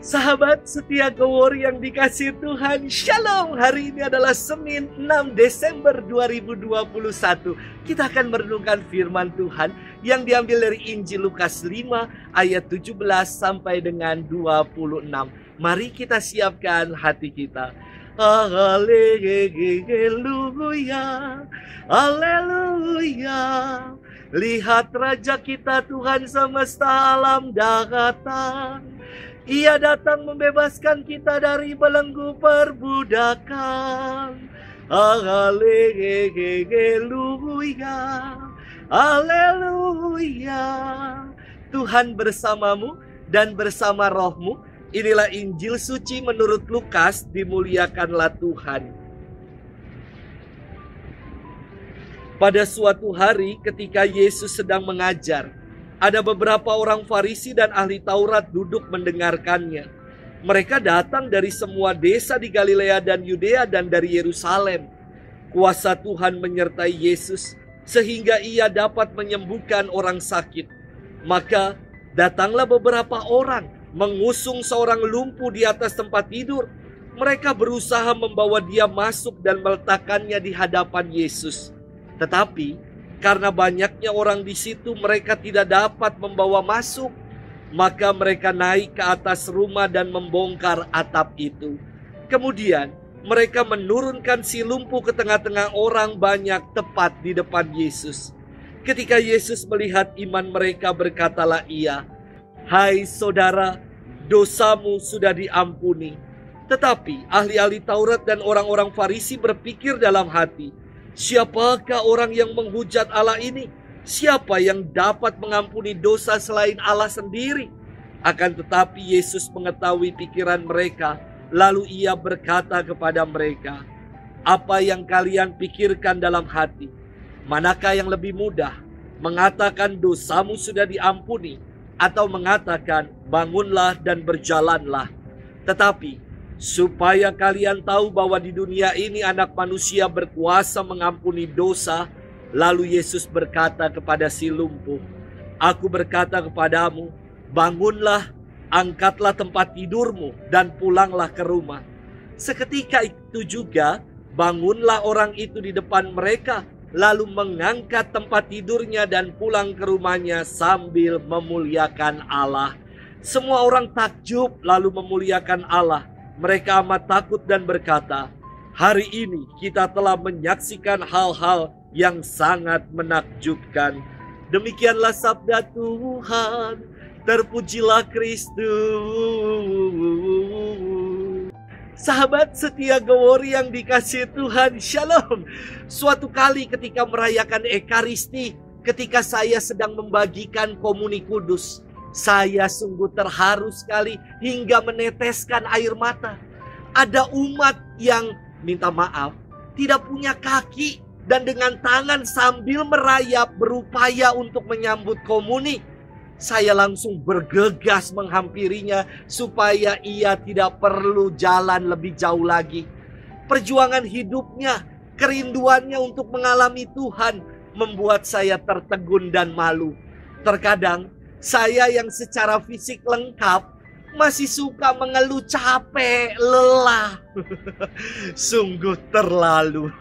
Sahabat setia Gowori yang dikasihi Tuhan, Shalom. Hari ini adalah Senin 6 Desember 2021. Kita akan merenungkan firman Tuhan yang diambil dari Injil Lukas 5 ayat 17 sampai dengan 26. Mari kita siapkan hati kita. Haleluya, haleluya. Lihat Raja kita, Tuhan semesta alam datang. Ia datang membebaskan kita dari belenggu perbudakan. Haleluya, haleluya. Tuhan bersamamu dan bersama rohmu. Inilah Injil suci menurut Lukas. Dimuliakanlah Tuhan. Pada suatu hari ketika Yesus sedang mengajar, ada beberapa orang Farisi dan ahli Taurat duduk mendengarkannya. Mereka datang dari semua desa di Galilea dan Yudea dan dari Yerusalem. Kuasa Tuhan menyertai Yesus sehingga ia dapat menyembuhkan orang sakit. Maka datanglah beberapa orang mengusung seorang lumpuh di atas tempat tidur. Mereka berusaha membawa dia masuk dan meletakkannya di hadapan Yesus. Tetapi karena banyaknya orang di situ, mereka tidak dapat membawa masuk. Maka mereka naik ke atas rumah dan membongkar atap itu. Kemudian mereka menurunkan si lumpuh ke tengah-tengah orang banyak tepat di depan Yesus. Ketika Yesus melihat iman mereka, berkatalah ia, "Hai saudara, dosamu sudah diampuni." Tetapi ahli-ahli Taurat dan orang-orang Farisi berpikir dalam hati, "Siapakah orang yang menghujat Allah ini? Siapa yang dapat mengampuni dosa selain Allah sendiri?" Akan tetapi Yesus mengetahui pikiran mereka, lalu ia berkata kepada mereka, "Apa yang kalian pikirkan dalam hati? Manakah yang lebih mudah, mengatakan dosamu sudah diampuni, atau mengatakan bangunlah dan berjalanlah? Tetapi supaya kalian tahu bahwa di dunia ini anak manusia berkuasa mengampuni dosa." Lalu Yesus berkata kepada si lumpuh, "Aku berkata kepadamu, bangunlah, angkatlah tempat tidurmu dan pulanglah ke rumah." Seketika itu juga bangunlah orang itu di depan mereka, lalu mengangkat tempat tidurnya dan pulang ke rumahnya sambil memuliakan Allah. Semua orang takjub lalu memuliakan Allah. Mereka amat takut dan berkata, "Hari ini kita telah menyaksikan hal-hal yang sangat menakjubkan." Demikianlah sabda Tuhan. Terpujilah Kristus. Sahabat setia Gowori yang dikasihi Tuhan, Shalom. Suatu kali ketika merayakan Ekaristi, ketika saya sedang membagikan komuni kudus, saya sungguh terharu sekali hingga meneteskan air mata. Ada umat yang minta maaf, tidak punya kaki, dan dengan tangan sambil merayap berupaya untuk menyambut komuni. Saya langsung bergegas menghampirinya supaya ia tidak perlu jalan lebih jauh lagi. Perjuangan hidupnya, kerinduannya untuk mengalami Tuhan membuat saya tertegun dan malu. Terkadang saya yang secara fisik lengkap masih suka mengeluh capek, lelah. Sungguh terlalu.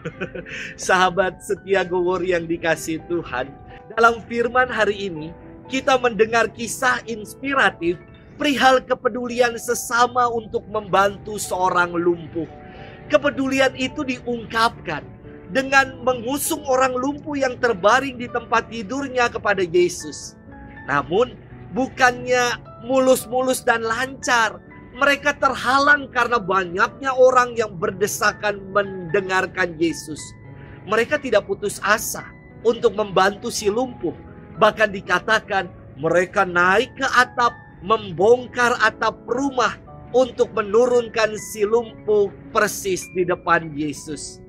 Sahabat setia Gowori yang dikasihi Tuhan, dalam firman hari ini kita mendengar kisah inspiratif perihal kepedulian sesama untuk membantu seorang lumpuh. Kepedulian itu diungkapkan dengan mengusung orang lumpuh yang terbaring di tempat tidurnya kepada Yesus. Namun bukannya mulus-mulus dan lancar. Mereka terhalang karena banyaknya orang yang berdesakan mendengarkan Yesus. Mereka tidak putus asa untuk membantu si lumpuh. Bahkan dikatakan mereka naik ke atap, membongkar atap rumah untuk menurunkan si lumpuh persis di depan Yesus.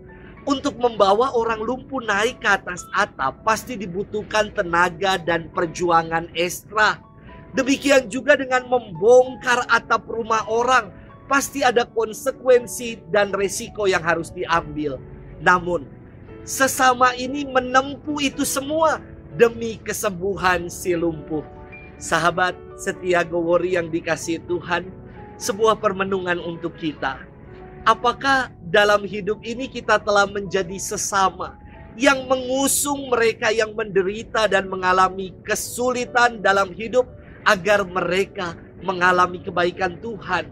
Untuk membawa orang lumpuh naik ke atas atap pasti dibutuhkan tenaga dan perjuangan ekstra. Demikian juga dengan membongkar atap rumah orang, pasti ada konsekuensi dan resiko yang harus diambil. Namun sesama ini menempuh itu semua demi kesembuhan si lumpuh. Sahabat setia Gowori yang dikasihi Tuhan, sebuah permenungan untuk kita. Apakah dalam hidup ini kita telah menjadi sesama yang mengusung mereka yang menderita dan mengalami kesulitan dalam hidup agar mereka mengalami kebaikan Tuhan?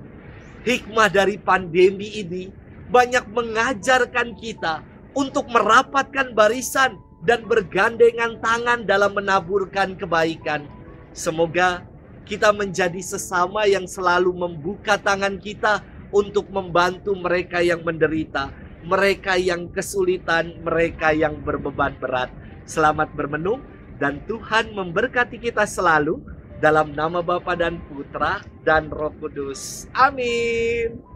Hikmah dari pandemi ini banyak mengajarkan kita untuk merapatkan barisan dan bergandengan tangan dalam menaburkan kebaikan. Semoga kita menjadi sesama yang selalu membuka tangan kita untuk membantu mereka yang menderita, mereka yang kesulitan, mereka yang berbeban berat. Selamat bermenung dan Tuhan memberkati kita selalu dalam nama Bapa dan Putra dan Roh Kudus. Amin.